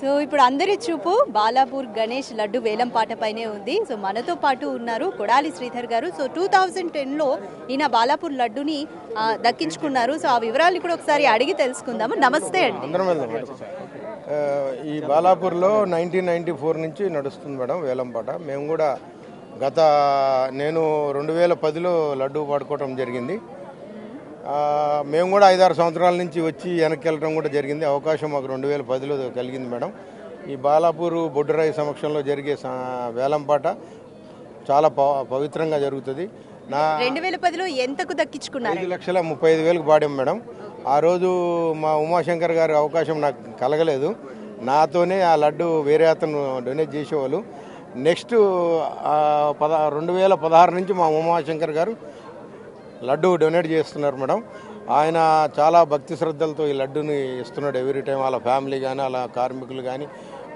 So ఇప్పుడు అందరి చూపు బాలాపూర్ గణేష్ లడ్డు వేలం పాట పైనే ఉంది. సో మనతో పాటు ఉన్నారు కొడాలి శ్రీధర్ గారు. సో 2010లో ఈయన బాలాపూర్ లడ్డుని దక్కించుకున్నారు. సో ఆ వివరాలు కూడా ఒకసారి అడిగి తెలుసుకుందాము. నమస్తే అండి. ఈ బాలాపూర్లో 1994 నుంచి నడుస్తుంది మేడం వేలం పాట. మేము కూడా నేను 2010లో లడ్డు పాడుకోవటం జరిగింది. మేము కూడా 5-6 సంవత్సరాల నుంచి వచ్చి వెనక్కి వెళ్ళడం కూడా జరిగింది. అవకాశం మాకు 2010లో కలిగింది మేడం. ఈ బాలాపూర్ బొడ్డురాయి సమక్షంలో జరిగే వేలం పాట చాలా పవిత్రంగా జరుగుతుంది. 2010లో ఎంతకు దక్కించుకున్నారు? 5,35,000కు పాడాం మేడం. ఆ రోజు మా ఉమాశంకర్ గారి అవకాశం నాకు కలగలేదు. నాతోనే ఆ లడ్డు వేరే అతను డొనేట్ చేసేవాళ్ళు. నెక్స్ట్ 2016 నుంచి మా ఉమాశంకర్ గారు లడ్డు డొనేట్ చేస్తున్నారు మేడం. ఆయన చాలా భక్తి శ్రద్ధలతో ఈ లడ్డుని ఇస్తున్నాడు ఎవ్రీ టైం. వాళ్ళ ఫ్యామిలీ కానీ అలా కార్మికులు కానీ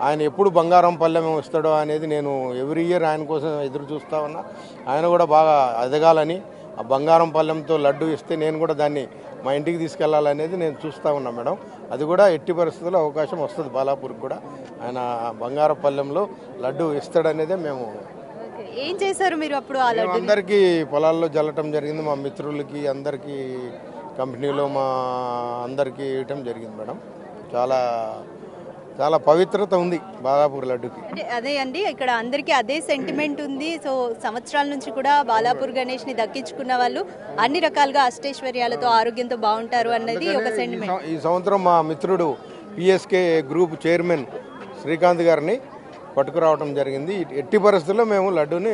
ఆయన ఎప్పుడు బంగారం పళ్ళెం ఇస్తాడో అనేది నేను ఎవ్రీ ఇయర్ ఆయన కోసం ఎదురు చూస్తా ఉన్నా. ఆయన కూడా బాగా ఎదగాలని, ఆ బంగారం పళ్ళెంతో లడ్డు ఇస్తే నేను కూడా దాన్ని మా ఇంటికి తీసుకెళ్లాలనేది నేను చూస్తూ ఉన్నా మేడం. అది కూడా ఎట్టి పరిస్థితుల్లో అవకాశం వస్తుంది బాలాపూర్కి కూడా. ఆయన బంగారం పళ్ళెంలో లడ్డు ఇస్తాడనేదే మేము. ఏం చేశారు మీరు అప్పుడు? అందరికీ పొలాల్లో జల్లటం జరిగింది. మా మిత్రులకి అందరికీ కంపెనీలో మా అందరికీ ఇవ్వటం జరిగింది మేడం. చాలా చాలా పవిత్రత ఉంది బాలాపూర్ లడ్డుకి. అదే అండి, ఇక్కడ అందరికీ అదే సెంటిమెంట్ ఉంది. సో సంవత్సరాల నుంచి కూడా బాలాపూర్ గణేష్ని దక్కించుకున్న వాళ్ళు అన్ని రకాలుగా అష్టైశ్వర్యాలతో ఆరోగ్యంతో బాగుంటారు అన్నది ఒక సెంటిమెంట్. ఈ సంవత్సరం మా మిత్రుడు పిఎస్కే గ్రూప్ చైర్మన్ శ్రీకాంత్ గారిని పట్టుకురావడం జరిగింది. ఎట్టి పరిస్థితుల్లో మేము లడ్డూని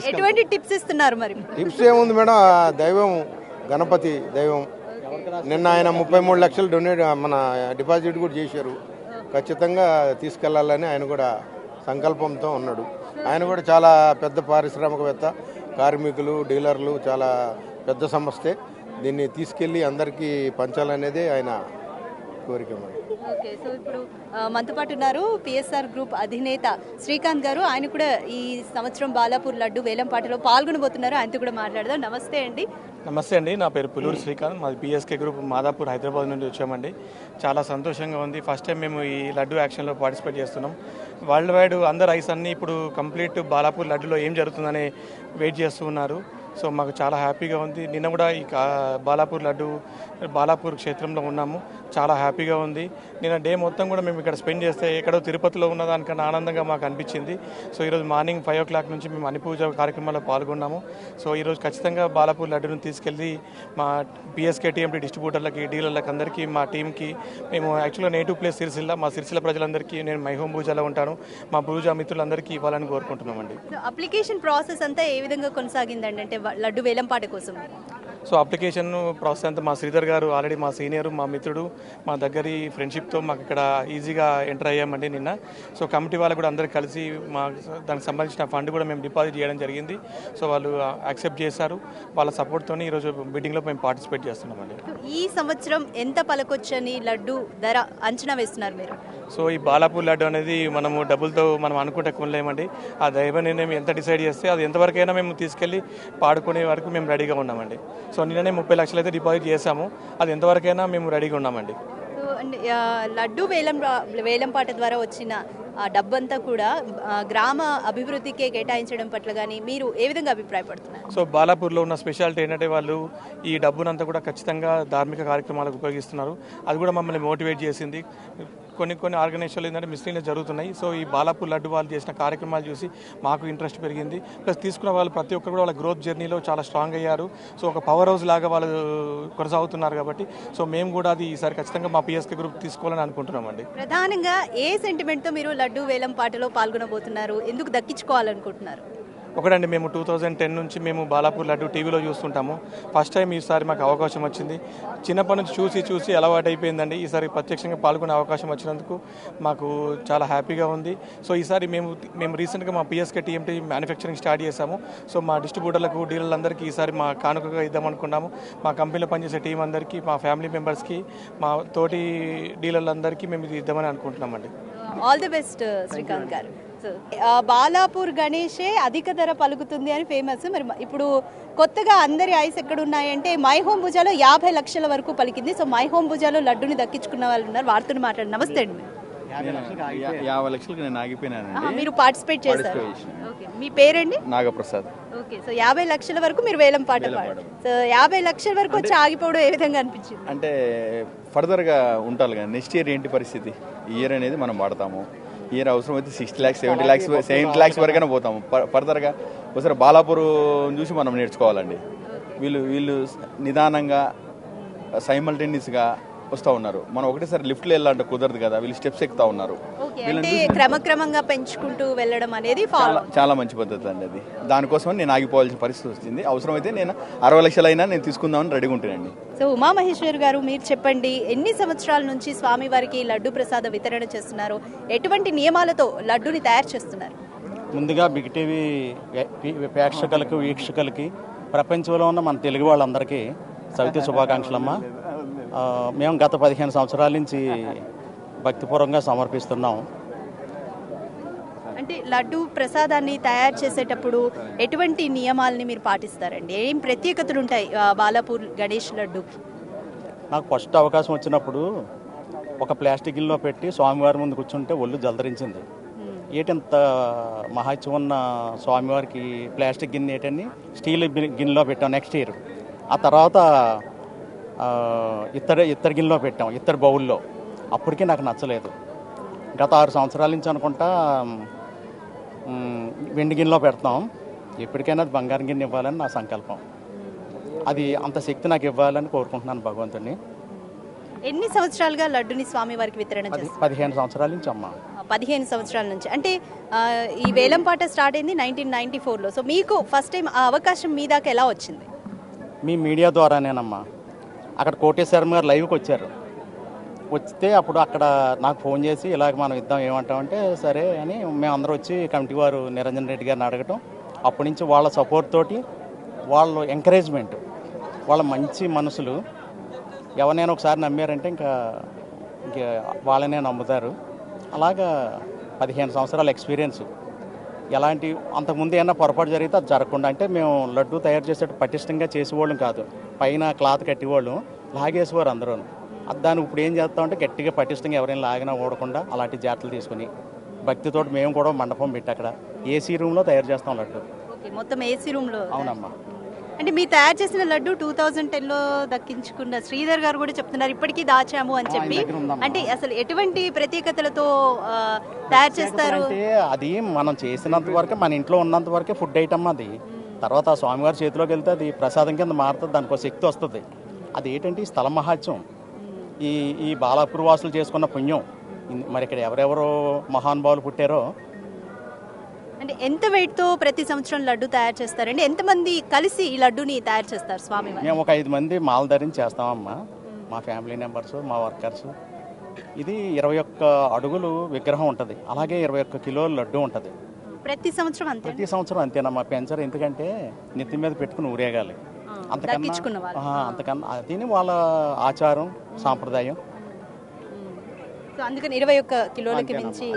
ఎటువంటి టిప్స్ ఇస్తున్నారు? మరి టిప్స్ ఏముంది మేడం, దైవం గణపతి దైవం. నిన్న ఆయన 33 లక్షలు మన డిపాజిట్ కూడా చేశారు. ఖచ్చితంగా తీసుకెళ్లాలని ఆయన కూడా సంకల్పంతో ఉన్నాడు. ఆయన కూడా చాలా పెద్ద పారిశ్రామికవేత్త, కార్మికులు, డీలర్లు చాలా పెద్ద సంస్థే. దీన్ని తీసుకెళ్లి అందరికీ పంచాలనేదే ఆయన కోరిక మేడం. ఓకే, సో ఇప్పుడు మనతో పాటు ఉన్నారు పిఎస్ఆర్ గ్రూప్ అధినేత శ్రీకాంత్ గారు. ఆయన కూడా ఈ సంవత్సరం బాలాపూర్ లడ్డు వేలం పాటలో పాల్గొనబోతున్నారు. ఆయనతో కూడా మాట్లాడదాం. నమస్తే అండి. నమస్తే అండి, నా పేరు పుల్లూరు శ్రీకాంత్. మాది పిఎస్కే గ్రూప్ మాదాపూర్ హైదరాబాద్ నుండి వచ్చామండి. చాలా సంతోషంగా ఉంది. ఫస్ట్ టైం మేము ఈ లడ్డు యాక్షన్లో పార్టిసిపేట్ చేస్తున్నాం. వరల్డ్ వైడ్ అందరు రైస్ అన్నీ ఇప్పుడు కంప్లీట్ బాలాపూర్ లడ్డులో ఏం జరుగుతుందని వెయిట్ చేస్తూ ఉన్నారు. సో మాకు చాలా హ్యాపీగా ఉంది. నిన్న కూడా ఈ బాలాపూర్ క్షేత్రంలో ఉన్నాము. చాలా హ్యాపీగా ఉంది. నిన్న డే మొత్తం కూడా మేము ఇక్కడ స్పెండ్ చేస్తే ఎక్కడో తిరుపతిలో ఉన్న దానికన్నా ఆనందంగా మాకు అనిపించింది. సో ఈరోజు మార్నింగ్ 5 o'clock నుంచి మేము అన్ని పూజ కార్యక్రమాల్లో పాల్గొన్నాము. సో ఈరోజు ఖచ్చితంగా బాలాపూర్ లడ్డును తీసుకెళ్ళి మా పిఎస్కే టీఎంటీ డిస్ట్రిబ్యూటర్లకి, డీలర్లకి అందరికీ, మా టీంకి, మేము యాక్చువల్గా నేటివ్ ప్లేస్ సిరిసిల్ల, మా సిరిసిల్ల ప్రజలందరికీ నేను మై హోమ్ పూజలో ఉంటాను. మా పూజ మిత్రులందరికీ ఇవ్వాలని కోరుకుంటున్నామండి. అప్లికేషన్ ప్రాసెస్ అంతా ఏ విధంగా కొనసాగిందండి అంటే లడ్డు వేలం పాట కోసం? సో అప్లికేషన్ ప్రాసెస్ అంతా మా శ్రీధర్ గారు ఆల్రెడీ మా సీనియర్, మా మిత్రుడు, మా దగ్గరి ఫ్రెండ్షిప్తో మాకు ఇక్కడ ఈజీగా ఎంటర్ అయ్యామండి నిన్న. సో కమిటీ వాళ్ళు కూడా అందరు కలిసి దానికి సంబంధించిన ఫండ్ కూడా మేము డిపాజిట్ చేయడం జరిగింది. సో వాళ్ళు యాక్సెప్ట్ చేశారు. వాళ్ళ సపోర్ట్తో ఈరోజు బిడ్డింగ్లో మేము పార్టిసిపేట్ చేస్తున్నామండి. ఈ సంవత్సరం ఎంత పలకొచ్చని లడ్డు ధర అంచనా వేస్తున్నారు మీరు? సో ఈ బాలాపూర్ లడ్డు అనేది మనము డబ్బులతో మనం అనుకుంటే కొనలేమండి. ఆ దైవ నిర్ణయం ఎంత డిసైడ్ చేస్తే అది ఎంతవరకైనా మేము తీసుకెళ్ళి పాడుకునే వరకు మేము రెడీగా ఉన్నామండి. సో నిన్ననే 30 లక్షలు అయితే డిపాజిట్ చేశాము. అది ఎంతవరకైనా మేము రెడీగా ఉన్నామండి. సో లడ్డు వేలం పాట ద్వారా వచ్చిన డబ్బంతా కూడా గ్రామ అభివృద్ధికే కేటాయించడం పట్ల కానీ మీరు ఏ విధంగా అభిప్రాయపడుతున్నారు? సో బాలాపూర్లో ఉన్న స్పెషాలిటీ ఏంటంటే వాళ్ళు ఈ డబ్బునంతా కూడా ఖచ్చితంగా ధార్మిక కార్యక్రమాలకు ఉపయోగిస్తున్నారు. అది కూడా మమ్మల్ని మోటివేట్ చేసింది. కొన్ని ఆర్గనైజేషన్లు ఏంటంటే మిస్లీనియస్ జరుగుతున్నాయి. సో ఈ బాలాపూర్ లడ్డు వాళ్ళు చేసిన కార్యక్రమాలు చూసి మాకు ఇంట్రెస్ట్ పెరిగింది. ప్లస్ తీసుకున్న వాళ్ళు ప్రతి ఒక్కరు కూడా వాళ్ళ గ్రోత్ జర్నీలో చాలా స్ట్రాంగ్ అయ్యారు. సో ఒక పవర్ హౌస్ లాగా వాళ్ళు కొనసాగుతున్నారు కాబట్టి సో మేము కూడా అది ఈసారి ఖచ్చితంగా మా పిఎస్కే గ్రూప్ తీసుకోవాలని అనుకుంటున్నామండి. ప్రధానంగా ఏ సెంటిమెంట్తో మీరు లడ్డు వేలం పాటలో పాల్గొనబోతున్నారు? ఎందుకు దక్కించుకోవాలనుకుంటున్నారు? ఒకటండి, మేము 2010 నుంచి మేము బాలాపూర్ లడ్డు టీవీలో చూస్తుంటాము. ఫస్ట్ టైం ఈసారి మాకు అవకాశం వచ్చింది. చిన్నప్పటి నుంచి చూసి అలవాటు అయిపోయిందండి. ఈసారి ప్రత్యక్షంగా పాల్గొనే అవకాశం వచ్చినందుకు మాకు చాలా హ్యాపీగా ఉంది. సో ఈసారి మేము రీసెంట్గా మా పిఎస్కే టీఎంటీ మ్యానుఫ్యాక్చరింగ్ స్టార్ట్ చేశాము. సో మా డిస్ట్రిబ్యూటర్లకు, డీలర్లందరికీ ఈసారి మా కానుకగా ఇద్దామనుకున్నాము. మా కంపెనీలో పనిచేసే టీం అందరికీ, మా ఫ్యామిలీ మెంబర్స్కి, మా తోటి డీలర్లందరికీ మేము ఇది ఇద్దామని అనుకుంటున్నామండి. ఆల్ ది బెస్ట్ శ్రీకాంత్ గారు. బాలాపూర్ గణేషే అధిక ధర పలుకుతుంది అని ఫేమస్. మరి ఇప్పుడు కొత్తగా అందరి ఐస్ ఎక్కడ ఉన్నాయంటే మై హోమ్ పూజలో 50 లక్షల వరకు పలికింది. సో మై హోమ్ పూజలో లడ్డుని దక్కించుకున్న వాళ్ళు ఉన్నారు, వారితో మాట్లాడండి. నమస్తే అండి. యాభై లక్షలకి నేను ఆగిపోయినానండి. మీరు పార్టిసిపేట్ చేశారు. Participate ఓకే, మీ పేరండి? నాగప్రసాద్. ఓకే, సో 50 లక్షల వరకు మీరు వేలం పాట పాడారు. సో 50 లక్షల వరకు వచ్చి ఆగిపోవడం ఏ విధంగా అనిపించింది? అంటే ఫర్దర్గా ఉంటారు కానీ నెక్స్ట్ ఇయర్ ఏంటి పరిస్థితి, ఈ ఇయర్ అనేది మనం వాడతాము. ఈ ఇయర్ అవసరం అయితే 60 lakhs 70 lakhs వరకైనా పోతాము. ఫర్దర్గా ఒకసారి బాలాపూర్ చూసి మనం నేర్చుకోవాలండి. వీళ్ళు నిదానంగా సైమల్టేనియస్గా వస్తూ ఉన్నారు. మనం ఒకటేసారి లిఫ్ట్లో వెళ్ళాలంటే కుదరదు కదా, వీళ్ళు స్టెప్స్ ఎక్కుతా ఉన్నారు. అంటే క్రమక్రమంగా పెంచుకుంటూ వెళ్ళడం అనేది చాలా మంచి పద్ధతి అండి అది. దానికోసం నేను ఆగిపోవాల్సిన పరిస్థితి వచ్చింది. అవసరమైతే నేను 60 లక్షలైనా నేను తీసుకుందామని రెడీగా ఉంటానండి. సో ఉమామహేశ్వర్ గారు, మీరు చెప్పండి, ఎన్ని సంవత్సరాల నుంచి స్వామివారికి లడ్డు ప్రసాద వితరణ చేస్తున్నారు? ఎటువంటి నియమాలతో లడ్డుని తయారు చేస్తున్నారు? ముందుగా బిగ్ టీవీ ప్రేక్షకులకు వీక్షకులకి ప్రపంచంలో ఉన్న మన తెలుగు వాళ్ళందరికీ సవితి శుభాకాంక్షలమ్మా. మేము గత 15 సంవత్సరాల నుంచి భక్తిపూర్వకంగా సమర్పిస్తున్నాం. అంటే లడ్డు ప్రసాదాన్ని తయారు చేసేటప్పుడు ఎటువంటి నియమాలని మీరు పాటిస్తారండి? ఏం ప్రత్యేకతలు ఉంటాయి బాలాపూర్ గణేష్ లడ్డు? నాకు ఫస్ట్ అవకాశం వచ్చినప్పుడు ఒక ప్లాస్టిక్ గిన్నెలో పెట్టి స్వామివారి ముందు కూర్చుంటే ఒళ్ళు జలధరించింది. ఏటంత మహాత్యం ఉన్న స్వామివారికి ప్లాస్టిక్ గిన్నె ఏటని స్టీల్ గిన్నెలో పెట్టాం. నెక్స్ట్ ఇయర్ ఆ తర్వాత ఇత్తడి గిన్నెలో పెట్టాం, ఇత్తడి బౌల్లో. అప్పటికీ నాకు నచ్చలేదు. గత 6 సంవత్సరాల నుంచి అనుకుంటా వెండి గిన్నెలో పెడతాం. ఎప్పటికైనా అది బంగారం గిన్నె ఇవ్వాలని నా సంకల్పం. అది అంత శక్తి నాకు ఇవ్వాలని కోరుకుంటున్నాను భగవంతుడిని. ఎన్ని సంవత్సరాలుగా లడ్డుని స్వామి వారికి వితరణ చేస్తారు? 15 సంవత్సరాల నుంచి అమ్మా. 15 సంవత్సరాల నుంచి. అంటే ఈ వేలంపాట స్టార్ట్ అయింది 1994లో. సో మీకు ఫస్ట్ టైం ఆ అవకాశం మీ దాకా ఎలా వచ్చింది? మీ మీడియా ద్వారానేనమ్మా. అక్కడ కోటేశ్వరం గారు లైవ్కి వచ్చారు. వస్తే అప్పుడు అక్కడ నాకు ఫోన్ చేసి ఇలాగ మనం ఇద్దాం ఏమంటామంటే సరే అని మేమందరం వచ్చి కమిటీ వారు నిరంజన్ రెడ్డి గారిని అడగటం. అప్పటి నుంచి వాళ్ళ సపోర్ట్ తోటి, వాళ్ళ ఎంకరేజ్మెంట్, వాళ్ళ మంచి మనసులు, ఎవరినైనా ఒకసారి నమ్మారంటే ఇంకా వాళ్ళనే నమ్ముతారు. అలాగా 15 సంవత్సరాల ఎక్స్పీరియన్స్. ఎలాంటి అంతకుముందు ఏమన్నా పొరపాటు జరిగితే అది జరగకుండా, అంటే మేము లడ్డు తయారు చేసేటప్పుడు పటిష్టంగా చేసేవాళ్ళం కాదు. పైన క్లాత్ కట్టేవాళ్ళం, లాగేసేవారు అందరూ. దాన్ని ఇప్పుడు ఏం చేస్తామంటే గట్టిగా పటిష్టంగా ఎవరైనా లాగినా ఓడకుండా అలాంటి జాగ్రత్తలు తీసుకుని భక్తితోటి మేము కూడా మండపం పెట్టి అక్కడ ఏసీ రూమ్లో తయారు చేస్తాం లడ్డు. మొత్తం ఏసీ రూమ్లో? అవునమ్మా. అంటే మీరు తయారు చేసిన లడ్డు 2010లో దక్కించుకున్న శ్రీధర్ గారు కూడా చెప్తున్నారు ఇప్పటికీ దాచాము అని చెప్పి. అంటే అసలు ఎటువంటి ప్రత్యేకతలతో తయారు చేస్తారు? అంటే అది మనం చేసినంత వరకే, మన ఇంట్లో ఉన్నంత వరకే ఫుడ్ ఐటమ్ అది. తర్వాత ఆ స్వామివారి చేతిలోకి వెళ్తే అది ప్రసాదం కింద మారుతుంది, దానికి ఒక శక్తి వస్తుంది. అది ఏంటంటే ఈ స్థల మహాత్యం, ఈ బాలాపూర్ వాసులు చేసుకున్న పుణ్యం. మరి ఇక్కడ ఎవరెవరో మహానుభావులు పుట్టారో. అంటే ఎంత వెయిట్తో ప్రతి సంవత్సరం లడ్డు తయారు చేస్తారండి? ఎంతమంది కలిసి ఈ లడ్డుని తయారు చేస్తారు స్వామి? మేము ఒక 5 మంది మాల ధరించి చేస్తామమ్మా. మా ఫ్యామిలీ మెంబర్స్, మా వర్కర్స్. ఇది 21 అడుగులు విగ్రహం ఉంటుంది, అలాగే 21 కిలోల లడ్డు ఉంటుంది. ప్రతి సంవత్సరం అంతే? ప్రతి సంవత్సరం అంతేనమ్మా. పెంచరు, ఎందుకంటే నెత్తి మీద పెట్టుకుని ఊరేగాలి. అంతకన్నా అది వాళ్ళ ఆచారం సాంప్రదాయం. సో అందుకని 21 కిలోలకి మించి.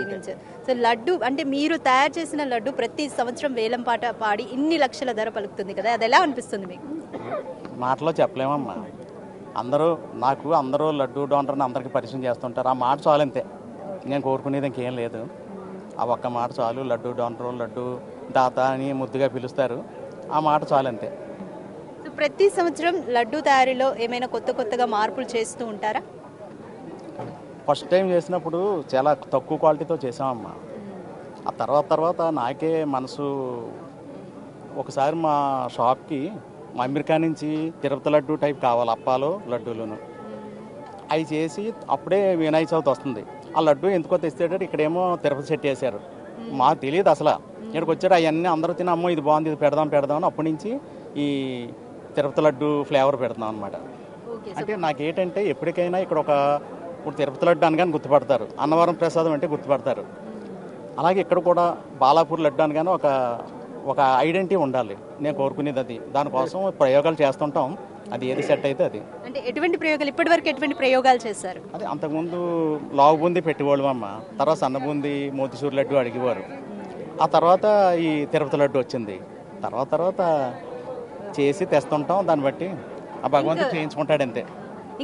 సో లడ్డు అంటే మీరు తయారు చేసిన లడ్డు ప్రతి సంవత్సరం వేలం పాట పాడి ఇన్ని లక్షల ధర పలుకుతుంది కదా, అది ఎలా అనిపిస్తుంది మీకు? మాటలో చెప్పలేమమ్మా. అందరూ లడ్డు డోనర్ని అందరికీ పరిచయం చేస్తుంటారు. ఆ మాట చాలంతే, నేను కోరుకునేది ఇంకేం లేదు. ఆ ఒక్క మాట చాలు. లడ్డు డోనరు, లడ్డు దాత అని ముద్దుగా పిలుస్తారు. ఆ మాట చాలంతే. సో ప్రతి సంవత్సరం లడ్డు తయారీలో ఏమైనా కొత్తగా మార్పులు చేస్తూ ఉంటారా? ఫస్ట్ టైం చేసినప్పుడు చాలా తక్కువ క్వాలిటీతో చేసామమ్మా. ఆ తర్వాత నాకే మనసు, ఒకసారి మా షాప్కి మా అమెరికా నుంచి తిరుపతి లడ్డు టైప్ కావాలి, అప్పాలు లడ్డూలను. అవి చేసి అప్పుడే వినాయక చవితి వస్తుంది. ఆ లడ్డు ఎందుకో తెచ్చేటట్టు ఇక్కడేమో తిరుపతి సెట్ వేశారు. మాకు తెలియదు అసలు. ఇక్కడికి వచ్చాడు అవన్నీ అందరూ తిని అమ్మో ఇది బాగుంది, ఇది పెడదాం అని అప్పటి నుంచి ఈ తిరుపతి లడ్డు ఫ్లేవర్ పెడతాం అనమాట. అంటే నాకేంటంటే ఎప్పటికైనా ఇక్కడ ఇప్పుడు తిరుపతి లడ్డు అనగానే గుర్తుపడతారు, అన్నవరం ప్రసాదం అంటే గుర్తుపడతారు. అలాగే ఇక్కడ కూడా బాలాపూర్ లడ్డు అనగానే ఒక ఐడెంటిటీ ఉండాలి. నేను కోరుకునేది అది. దానికోసం ప్రయోగాలు చేస్తుంటాం. అది ఏది సెట్ అయితే అది. అంటే ఎటువంటి ప్రయోగాలు, ఇప్పటివరకు ఎటువంటి ప్రయోగాలు చేశారు? అదే అంతకుముందు లావు బూందీ పెట్టేవాళ్ళు అమ్మ, తర్వాత సన్న బూందీ మోతిచూరు లడ్డు అడిగేవారు. ఆ తర్వాత ఈ తిరుపతి లడ్డు వచ్చింది. తర్వాత చేసి తెస్తుంటాం. దాన్ని బట్టి ఆ భగవంతుడు చేయించుకుంటాడు అంతే.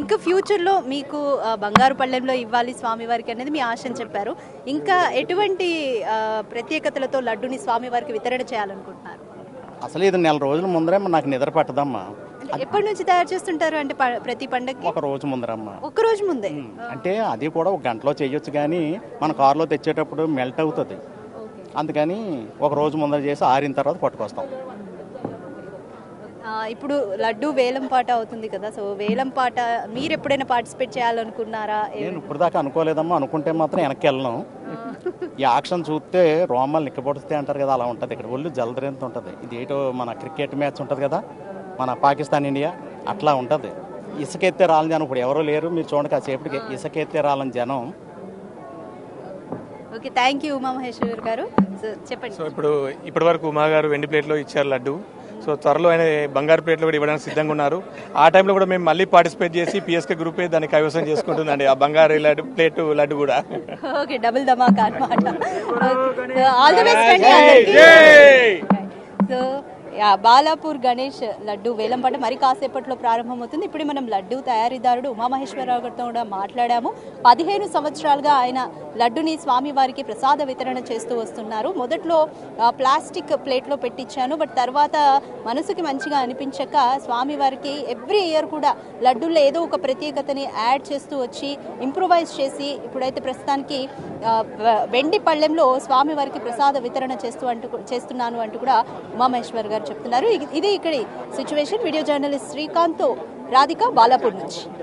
ఇంకా ఫ్యూచర్లో మీకు బంగారు పళ్ళెంలో ఇవ్వాలి స్వామివారికి అనేది మీ ఆశ అని చెప్పారు. ఇంకా ఎటువంటి ప్రత్యేకతలతో లడ్డుని స్వామివారికి వితరణ చేయాలనుకుంటున్నారు? అసలు ఇది నెల రోజుల ముందరే నాకు నిద్ర పట్టదమ్మా. ఎప్పటి నుంచి తయారు చేస్తుంటారు అంటే ప్రతి పండగకి? ఒక రోజు ముందరమ్మా. ఒక్క రోజు ముందే? అంటే అది కూడా ఒక గంటలో చేయొచ్చు, కానీ మన కారులో తెచ్చేటప్పుడు మెల్ట్ అవుతుంది. అందుకని ఒక రోజు ముందర చేసి ఆరిన తర్వాత పట్టుకొస్తాం. ఇప్పుడు లడ్డు వేలం పాట అవుతుంది కదా, సో వేలం పాట మీరు ఎప్పుడైనా పార్టిసిపేట్ చేయాలనుకున్నారా? నేను ఇప్పుడు దాకా అనుకోలేదమ్మా. అనుకుంటే మాత్రం వెనక్కి వెళ్ళను. ఈ యాక్షన్ చూస్తే రోమాలు నిక్కబొడితే అంటారు కదా, అలా ఉంటుంది. ఇక్కడ ఒళ్ళు జలదరింత ఉంటుంది. ఇది ఏటో మన క్రికెట్ మ్యాచ్ ఉంటుంది కదా, మన పాకిస్తాన్ ఇండియా, అట్లా ఉంటుంది. ఇసుకెత్తే రాలని జనం ఇప్పుడు ఎవరో లేరు. మీరు చూడండి కాసేపటికి ఇసుకెత్తే రాలని జనం. ఓకే, థ్యాంక్ యూ ఉమామహేశ్వర్ గారు. సో చెప్పండి. సో ఇప్పటి వరకు ఉమా గారు వెండి ప్లేట్లో ఇచ్చారు లడ్డు. సో త్వరలో ఆయన బంగారు ప్లేట్లో కూడా ఇవ్వడానికి సిద్ధంగా ఉన్నారు. ఆ టైంలో కూడా మేము మళ్ళీ పార్టిసిపేట్ చేసి పిఎస్కే గ్రూపే దాన్ని కైవసం చేసుకుంటుందండి, ఆ బంగారు లడ్డు కూడా. ఓకే, డబుల్ ధమాకా అన్నమాట. ఆల్ ది బెస్ట్ అండి అందరికీ. సో బాలాపూర్ గణేష్ లడ్డు వేలంపాట మరి కాసేపట్లో ప్రారంభమవుతుంది. ఇప్పుడు మనం లడ్డు తయారీదారుడు ఉమామహేశ్వరరావు గారితో కూడా మాట్లాడాము. 15 సంవత్సరాలుగా ఆయన లడ్డుని స్వామివారికి ప్రసాద వితరణ చేస్తూ వస్తున్నారు. మొదట్లో ప్లాస్టిక్ ప్లేట్లో పెట్టించాను, బట్ తర్వాత మనసుకి మంచిగా అనిపించక స్వామివారికి ఎవ్రీ ఇయర్ కూడా లడ్డూల్లో ఏదో ఒక ప్రత్యేకతని యాడ్ చేస్తూ వచ్చి ఇంప్రూవైజ్ చేసి ఇప్పుడైతే ప్రస్తుతానికి వెండి పళ్ళెంలో స్వామివారికి ప్రసాద వితరణ చేస్తున్నాను అంటూ కూడా ఉమామహేశ్వర్ గారు చెప్తున్నారు. ఇది ఇక్కడి situation. Video journalist Srikanth, Radhika, Balapur నుంచి.